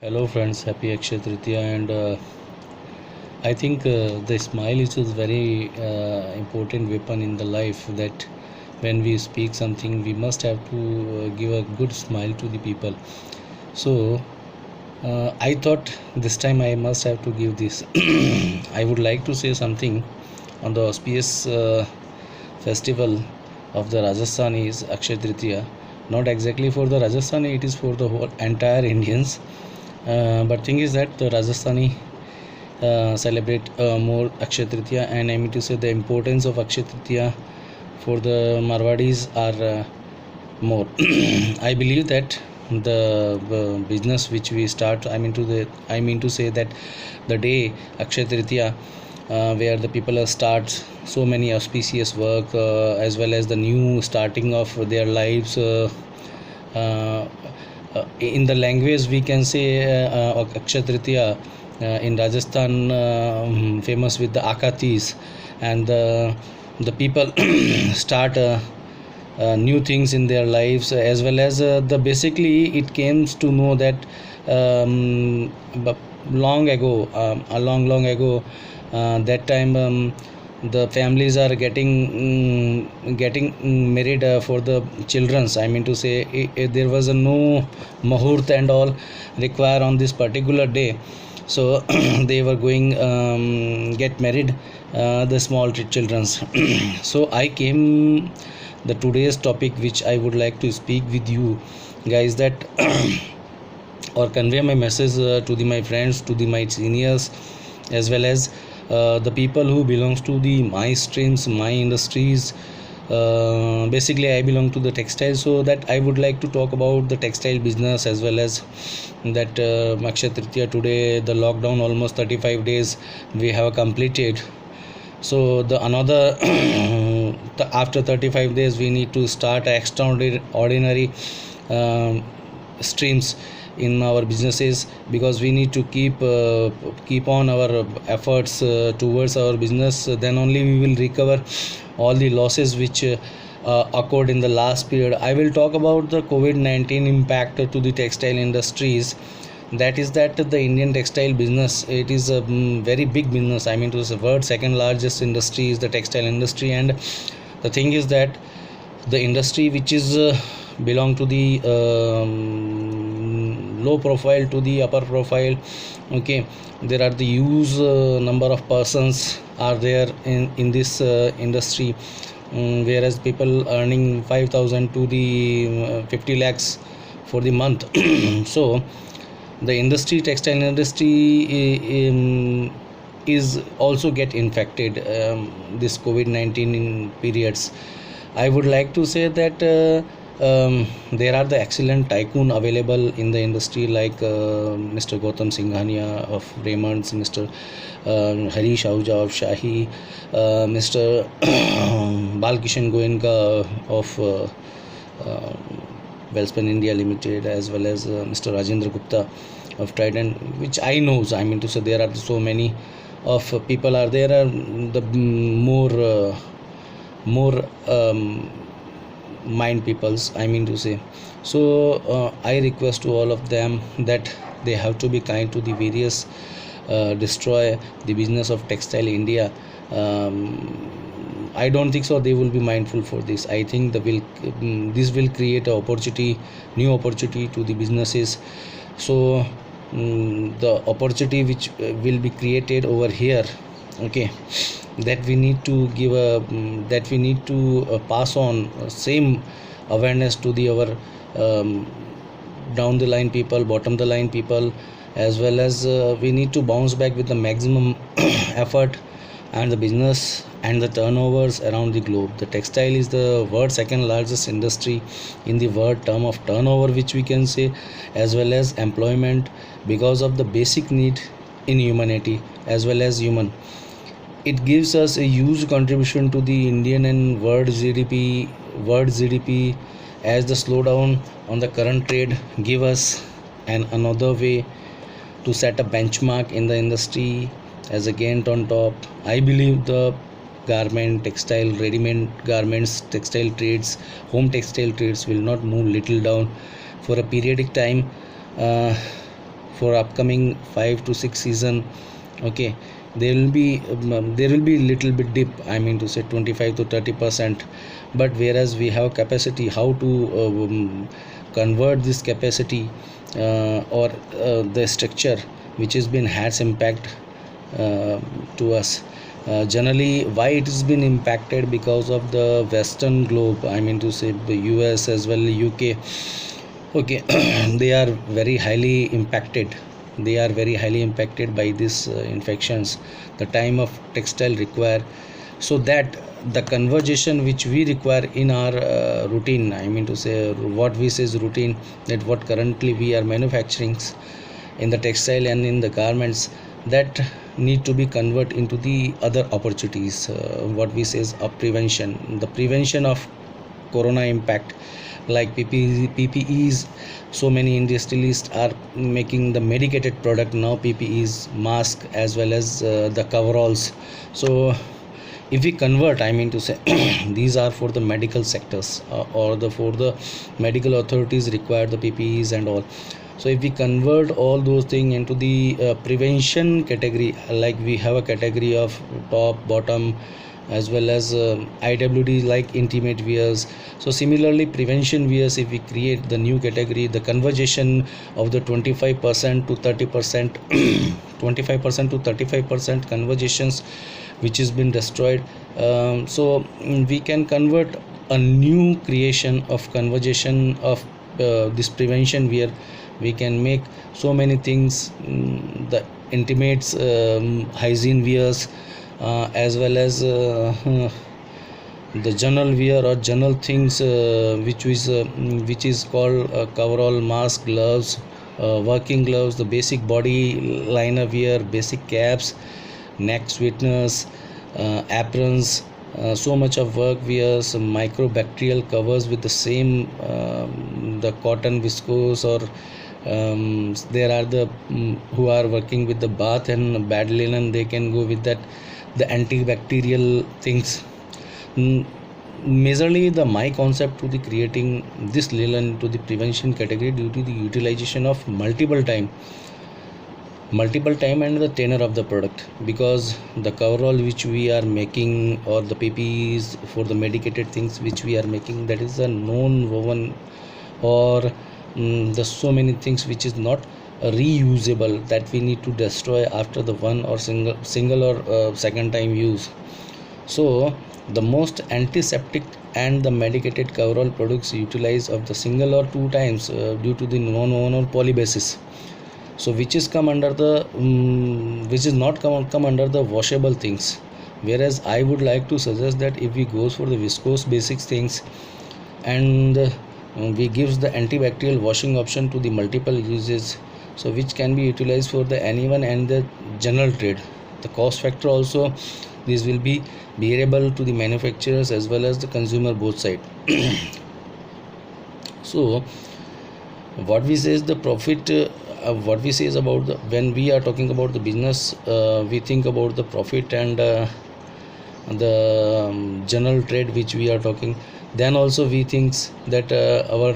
Hello friends, happy Akshaya Tritiya, and I think the smile is a very important weapon in the life. That when we speak something, we must have to give a good smile to the people. So I thought this time I must have to give this. I would like to say something on the auspicious festival of the Rajasthanis Akshaya Tritiya. Not exactly for the Rajasthani, it is for the whole entire Indians. But thing is that the Rajasthani celebrate more Akshaya Tritiya, and I mean to say the importance of Akshaya Tritiya for the Marwadis are more. I believe that the business which we start, I mean to say that the day Akshaya Tritiya, where the people start so many auspicious work, as well as the new starting of their lives. Uh, in the language we can say Akshaya Tritiya in Rajasthan, famous with the akatis, and the people start new things in their lives, as well as the basically it came to know that long ago, a long ago, that time the families are getting married for the children's. I mean to say there was a no muhurt and all require on this particular day, so they were going get married, the small children's. So I came the today's topic which I would like to speak with you guys, that or convey my message to my friends, to my seniors, as well as the people who belongs to the my streams, my industries. Basically I belong to the textile, so that I would like to talk about the textile business, as well as that Akshaya Tritiya today, the lockdown almost 35 days we have completed. So the another after 35 days we need to start extraordinary streams in our businesses, because we need to keep on our efforts towards our business. Then only we will recover all the losses which occurred in the last period. I will talk about the COVID-19 impact to the textile industries. That is that the Indian textile business, it is a very big business. I mean to say world second largest industry is the textile industry. And the thing is that the industry which is belong to the low profile to the upper profile, okay, there are the huge number of persons are there in this industry, whereas people earning 5,000 to the 50 lakhs for the month. So the industry, textile industry, is also get infected this COVID-19 in periods. I would like to say that there are the excellent tycoon available in the industry, like Mr. Gautam Singhania of Raymond's, Mr. Harish Ahuja of Shahi, Mr. Balkishan Goenka of Wellspun India Limited, as well as Mr. Rajendra Gupta of Trident, which I know. I mean to say there are so many of people are there, the more mind peoples, I mean to say. So I request to all of them that they have to be kind to the various destroy the business of textile India. I don't think so they will be mindful for this. I think this will create a opportunity, new opportunity to the businesses. So the opportunity which will be created over here, okay, that we need to give a that we need to pass on same awareness to the our down the line people, bottom the line people, as well as we need to bounce back with the maximum effort and the business and the turnovers around the globe. The textile is the world second largest industry in the world term of turnover, which we can say, as well as employment, because of the basic need in humanity as well as human. It gives us a huge contribution to the Indian and world GDP, as the slowdown on the current trade give us another way to set a benchmark in the industry. As again on top, I believe the garment, textile, ready-made garments, textile trades, home textile trades will not move little down for a periodic time. for upcoming 5 to 6 season. Okay, there will be little bit dip, I mean to say 25 to 30%, but whereas we have capacity, how to convert this capacity or the structure which has been has impact to us. Generally, why it has been impacted? Because of the western globe, I mean to say the US as well UK. Okay, they are very highly impacted, by these infections. The time of textile require, so that the conversation which we require in our routine, I mean to say what we say is routine, that what currently we are manufacturing in the textile and in the garments, that need to be converted into the other opportunities. What we say is a prevention, the prevention of corona impact, like PPEs. So many industrialists are making the medicated product now, PPEs, mask, as well as the coveralls. So if we convert, I mean to say these are for the medical sectors, or the for the medical authorities require the PPEs and all. So if we convert all those things into the prevention category, like we have a category of top, bottom, as well as IWD, like intimate wears. So similarly, prevention wears, if we create the new category, the conversion of the 25% to 30%, 25% to 35% conversations which has been destroyed. So we can convert a new creation of conversation of this prevention wear. We can make so many things, the intimates, hygiene wears, as well as the general wear or general things, which is called coverall, mask, gloves, working gloves, the basic body liner wear, basic caps, neck sweeteners, aprons, so much of work wears, microbacterial covers with the same, the cotton, viscose, or there are the who are working with the bath and bad linen, they can go with that, the antibacterial things. Majorly my concept to the creating this linen to the prevention category, due to the utilization of multiple time and the tenure of the product, because the coverall which we are making, or the PPEs for the medicated things which we are making, that is a non woven, or the so many things which is not reusable, that we need to destroy after the one or single or second time use. So the most antiseptic and the medicated coverall products utilize of the single or two times due to the non-woven or polybasis. So which is come under the which is not come under the washable things. Whereas I would like to suggest that if we goes for the viscose basics things, and we gives the antibacterial washing option to the multiple uses, so which can be utilized for the anyone and the general trade. The cost factor also, this will be bearable to the manufacturers as well as the consumer, both side. So what we say is the profit, what we say is about the, when we are talking about the business, we think about the profit and the general trade which we are talking. Then also we think that our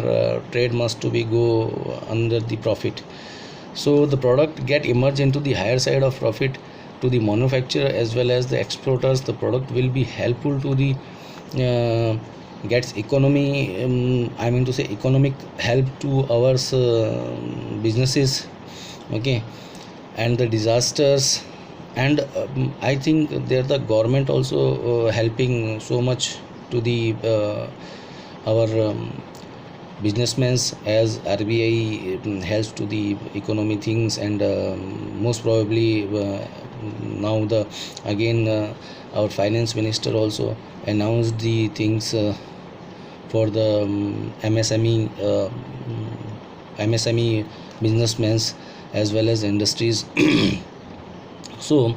trade must to be go under the profit. So the product get emerge into the higher side of profit to the manufacturer as well as the exporters. The product will be helpful to the gets economy, I mean to say economic help to our businesses. Okay, and the disasters, and I think there the government also helping so much to the our businessmen, as RBI helps to the economy things, and most probably now the again our finance minister also announced the things for the MSME businessmen as well as industries. So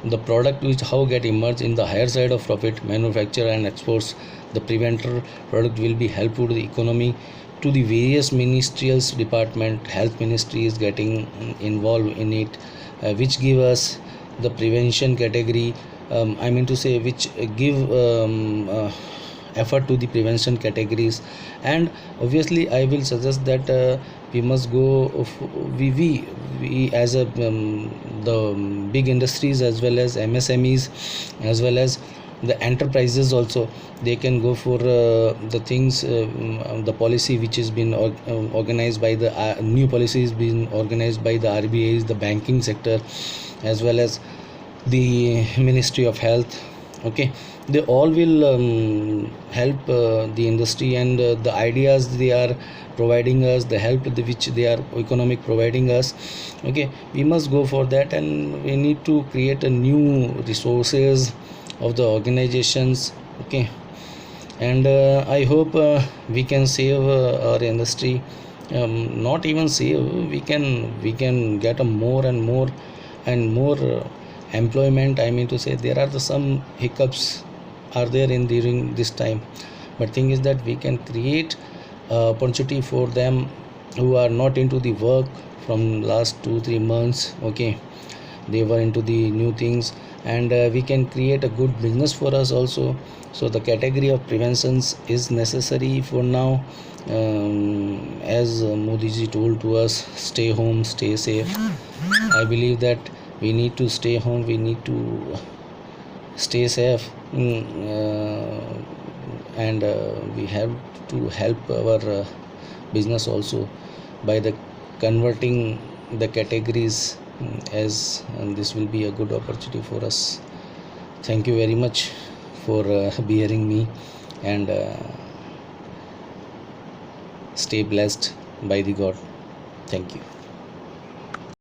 the product which how get emerge in the higher side of profit, manufacture and exports, the preventer product will be helpful to the economy, to the various ministerial department. Health ministry is getting involved in it, which give us the prevention category, I mean to say which give effort to the prevention categories. And obviously I will suggest that we must go we as a the big industries as well as MSMEs as well as the enterprises also, they can go for the things, the policy which has been organized by the new policy is being organized by the RBI, the banking sector, as well as the Ministry of Health. Okay, they all will help the industry, and the ideas they are providing us, the help which they are economic providing us. Okay, we must go for that, and we need to create a new resources of the organizations. Okay, and I hope we can save our industry, not even save, we can get a more and more and more employment. I mean to say, there are some hiccups are there in during this time, but thing is that we can create opportunity for them who are not into the work from last 2-3 months. Okay, they were into the new things, and we can create a good business for us also. So the category of preventions is necessary for now. As Modi ji told to us, stay home, stay safe. I believe that we need to stay home, we need to stay safe, and we have to help our business also by the converting the categories, as this will be a good opportunity for us. Thank you very much for bearing me, and stay blessed by the God. Thank you.